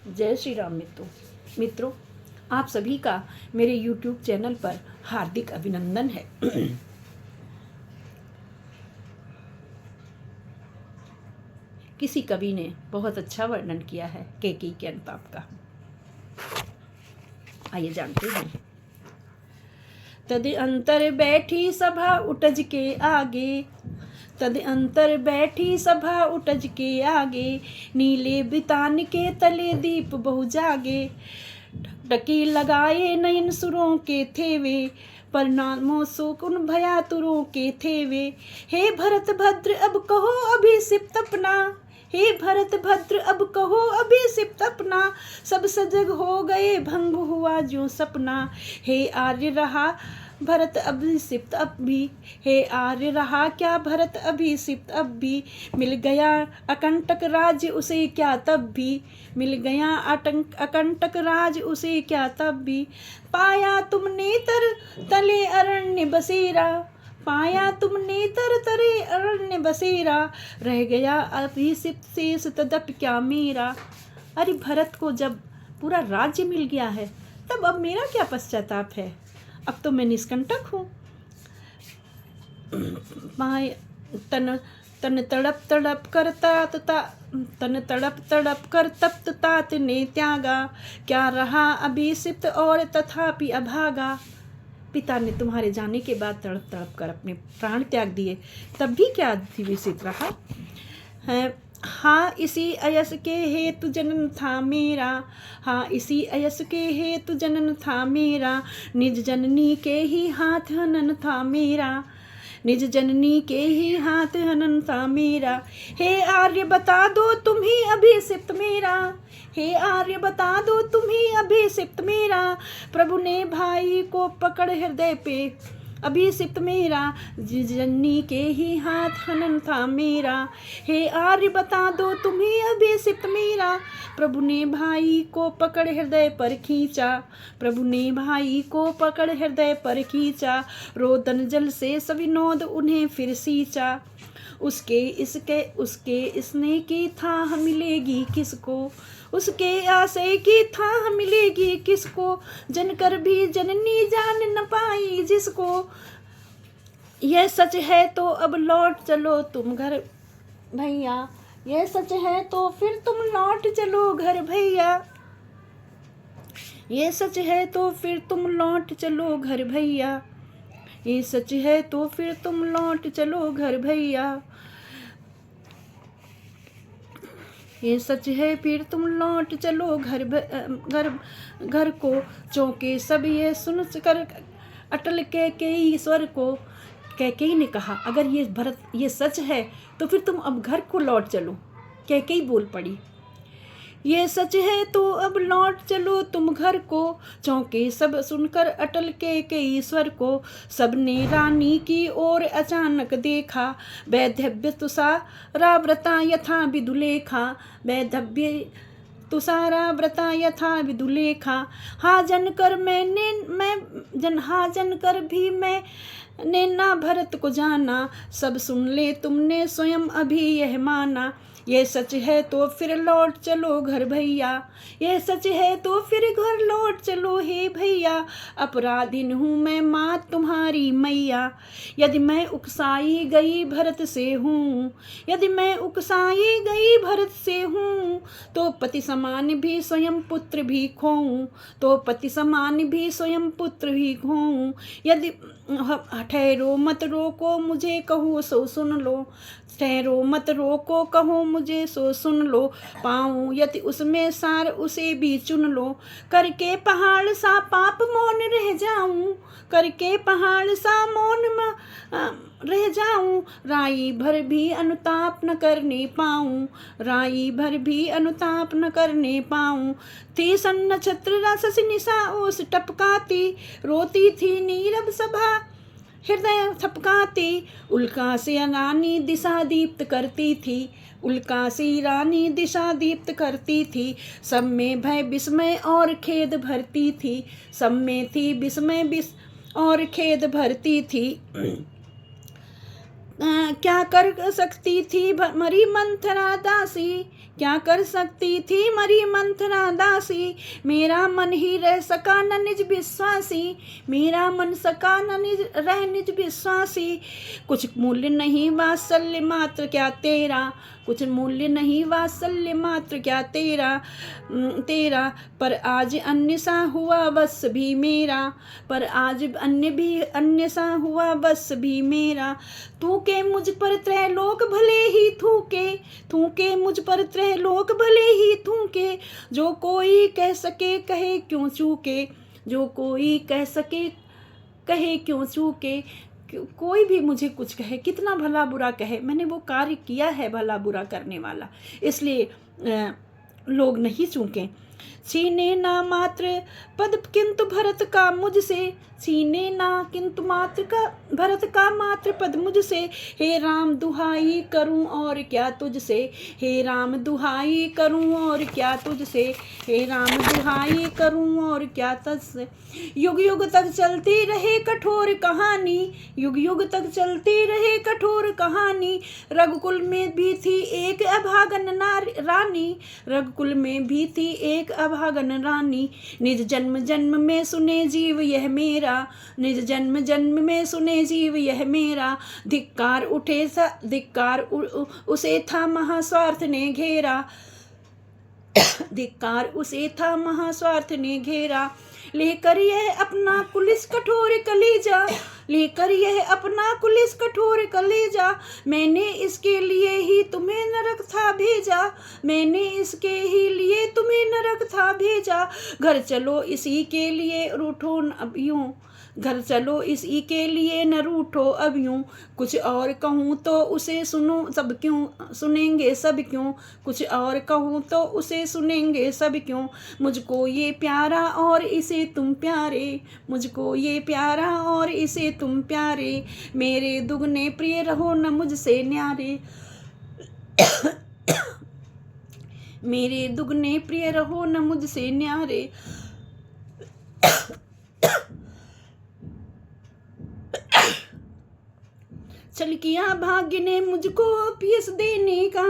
जय श्री राम मित्रों, आप सभी का मेरे YouTube चैनल पर हार्दिक अभिनंदन है। किसी कवि ने बहुत अच्छा वर्णन किया है कैकेयी के अनुताप का। आइए जानते हैं। तद अंतर बैठी सभा उठज के आगे, तद अंतर बैठी सभा उठज के आगे, नीले बितान के तले दीप बहु जागे, टकी लगाए नयन सुरों के थे वे, परिणामों सुकुन भया तुरों के थे वे। हे भरत भद्र अब कहो अभिषिप्त अपना, हे भरत भद्र अब कहो अभिषिप्त अपना, सब सजग हो गए भंग हुआ जो सपना। हे आर्य रहा भरत अभिषिप्त अब भी, हे आर्य रहा क्या भरत अभिषिप्त अब भी, मिल गया अकंटक राज उसे क्या तब भी, मिल गया अकंटक राज उसे क्या तब भी। पाया तुमने तर तले अरण्य बसेरा, पाया तुमने तर तरे अरण्य बसेरा, रह गया अभिषिप्त शेष तदप क्या मेरा। अरे भरत को जब पूरा राज्य मिल गया है तब अब मेरा क्या पश्चाताप है, अब तो मैं निष्कंटक हूँ। तन तन तड़प तड़प करता तता, तन तड़प तड़प कर तप्त तात ने त्यागा, क्या रहा अभिषिप्त और तथापि अभागा। पिता ने तुम्हारे जाने के बाद तड़प तड़प कर अपने प्राण त्याग दिए, तब भी क्या अभिषिप्त रहा है। हाँ इसी अयस के हेतु जनन था मेरा, हाँ इसी अयस के हेतु जनन था मेरा, निज जननी के ही हाथ हनन था मेरा, निज जननी के ही हाथ हनन था मेरा। हे आर्य बता दो तुम ही अभिषिप्त मेरा, हे आर्य बता दो तुम ही अभिषिप्त मेरा, प्रभु ने भाई को पकड़ हृदय पे अभिषिप्त मेरा, जननी के ही हाथ हनन था मेरा। हे आर्य बता दो तुम ही अभिषिप्त मेरा, प्रभु ने भाई को पकड़ हृदय पर खींचा, प्रभु ने भाई को पकड़ हृदय पर खींचा, रोदन जल से सविनोद उन्हें फिर सींचा। उसके इसने की थाह मिलेगी किसको, उसके आशय की थाह मिलेगी किसको, जनकर भी जननी जान न पाई जिसको। यह सच है तो अब लौट चलो तुम घर भैया, यह सच है तो फिर तुम लौट चलो घर भैया, ये सच है तो फिर तुम लौट चलो घर भैया, ये सच है तो फिर तुम लौट चलो घर भैया, ये सच है फिर तुम लौट चलो घर घर को। चौंके सब ये सुन कर अटल कैकेयी स्वर को, कैकेयी ने कहा अगर ये भरत ये सच है तो फिर तुम अब घर को लौट चलो। कैकेयी बोल पड़ी ये सच है तो अब लौट चलो तुम घर को। चौंके सब सुनकर अटल कैकेयी स्वर को, सबने रानी की ओर अचानक देखा, वैधव्य तुषारा व्रता यथा विदुलेखा, वैधव्य तुषारा व्रता यथा विदुलेखा। हाँ जनकर हाँ जनकर भी मैंने ना भरत को जाना, सब सुन ले तुमने स्वयं अभी यह माना। यह सच है तो फिर लौट चलो घर भैया, यह सच है तो फिर घर लौट चलो हे भैया, अपराधिन हूँ मैं मात तुम्हारी मैया। यदि मैं उकसाई गई भरत से हूँ, यदि मैं उकसाई गई भरत से हूँ, तो पति समान भी स्वयं पुत्र भी खोऊं, तो पति समान भी स्वयं पुत्र भी खोऊं। यदि ठहरो मत रोको मुझे कहो सो सुन लो, ठहरो मत रोको कहो मुझे सो सुन लो, पाऊं यदि उसमें सार उसे भी चुन लो, करके पहाड़ सा पाप मौन रह जाऊं, करके पहाड़ सा मौन रह जाऊं, राई भर भी अनुताप न करने पाऊं, राई भर भी अनुताप न करने पाऊं। थी सन छत्र रस निशा ओस टपकाती, रोती थी नीरव सभा हृदय थपकाती, उल्का से रानी दिशा दीप्त करती थी, उल्का सी रानी दिशा दीप्त करती थी, सब में भय विस्मय और खेद भरती थी, सब में थी विस्मय और खेद भरती थी। क्या कर सकती थी मरी मंथरा दासी, क्या कर सकती थी मरी मंथरा दासी, मेरा मन ही रह सका न निज विश्वासी, मेरा मन सका न निज विश्वासी। कुछ मूल्य नहीं वात्सल्य मात्र क्या तेरा, कुछ मूल्य नहीं वात्सल्य मात्र क्या तेरा, पर आज अन्य सा हुआ बस भी मेरा, पर आज अन्य सा हुआ बस भी मेरा। तू के मुझ पर त्रैलोक भले ही थूके मुझ पर त्रैलोक भले ही थूके, जो कोई कह सके कहे क्यों चूके, जो कोई कह सके कहे क्यों चूके। कोई भी मुझे कुछ कहे, कितना भला बुरा कहे, मैंने वो कार्य किया है भला बुरा करने वाला, इसलिए लोग नहीं चूके। छीने ना मात्र पद किंतु भरत का मुझसे, छीने ना किंतु भरत का मात्र पद मुझसे, हे राम दुहाई करूं और क्या तुझसे, हे राम दुहाई करूं और क्या तुझसे, हे राम दुहाई करूं और क्या तुझसे। युग युग तक चलती रहे कठोर कहानी, युग युग तक चलती रहे कठोर कहानी, रघुकुल में भी थी एक अभागन रानी, रघुकुल में भी थी एक अभागन रानी। निज जन्म जन्म में सुने जीव यह मेरा, निज जन्म जन्म में सुने जीव यह मेरा, धिक्कार उसे था महास्वार्थ ने घेरा, धिक्कार उसे था महास्वार्थ ने घेरा। लेकर यह अपना कुलिस कठोर कलेजा, लेकर यह अपना कुलिस कठोर कलेजा, मैंने इसके लिए ही तुम्हें नरक था भेजा, मैंने इसके ही लिए तुम्हें नरक था भेजा। घर चलो इसी के रूठो अब यूं, घर चलो इसी के लिए न रूठो अब यूं, कुछ और कहूँ तो उसे सुनो सब क्यों, सुनेंगे सब क्यों, कुछ और कहूँ तो उसे सुनेंगे सब क्यों। मुझको ये प्यारा और इसे तुम प्यारे, मुझको ये प्यारा और इसे तुम प्यारे, मेरे दुगने प्रिय रहो न मुझसे न्यारे, मेरे दुगने प्रिय रहो न मुझसे न्यारे। चल किया भाग्य ने मुझको अपयस देने का,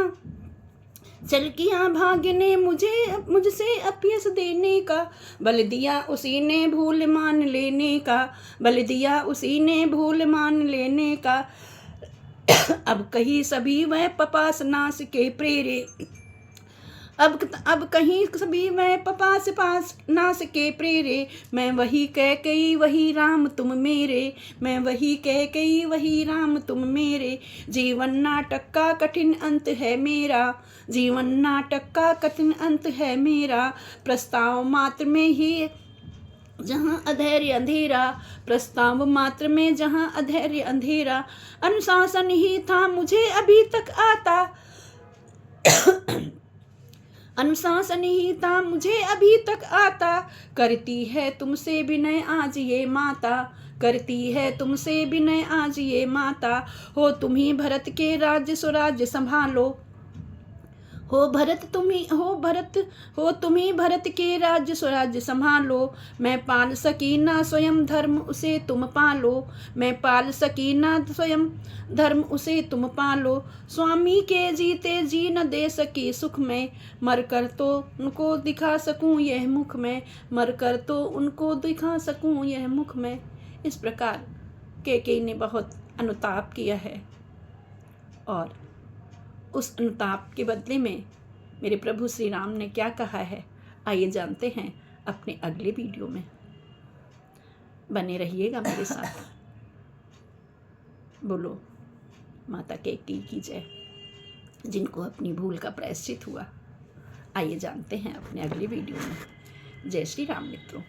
चल किया भाग्य ने मुझसे अपयस देने का, बल दिया उसी ने भूल मान लेने का, बल दिया उसी ने भूल मान लेने का। अब कहीं सभी वह पपास नाश के प्रेरे, अब कहीं सभी मैं पपास पास नास के प्रेरे, मैं वही कह कई वही राम तुम मेरे, मैं वही कह कई वही राम तुम मेरे। जीवन नाटक का कठिन अंत है मेरा, जीवन नाटक का कठिन अंत है मेरा, प्रस्ताव मात्र में ही जहाँ अधैर्य अंधेरा, प्रस्ताव मात्र में जहाँ अधैर्य अंधेरा। अनुशासन ही था मुझे अभी तक आता, अनुशासन ही था मुझे अभी तक आता, करती है तुमसे विनय आज ये माता, करती है तुमसे विनय आज ये माता। हो तुम ही भरत के राज्य स्वराज्य संभालो, हो तुम ही भरत के राज्य स्वराज्य संभालो, मैं पाल सकी ना स्वयं धर्म उसे तुम पालो, मैं पाल सकी ना स्वयं धर्म उसे तुम पालो। स्वामी के जीते जी न दे सकी सुख में, मर कर तो उनको दिखा सकूं यह मुख में, मर कर तो उनको दिखा सकूं यह मुख में। इस प्रकार कैकेयी ने बहुत अनुताप किया है और उस अनुताप के बदले में मेरे प्रभु श्री राम ने क्या कहा है, आइए जानते हैं अपने अगले वीडियो में। बने रहिएगा मेरे साथ। बोलो माता कैकेयी की जय, जिनको अपनी भूल का प्रायश्चित हुआ। आइए जानते हैं अपने अगले वीडियो में। जय श्री राम मित्रों।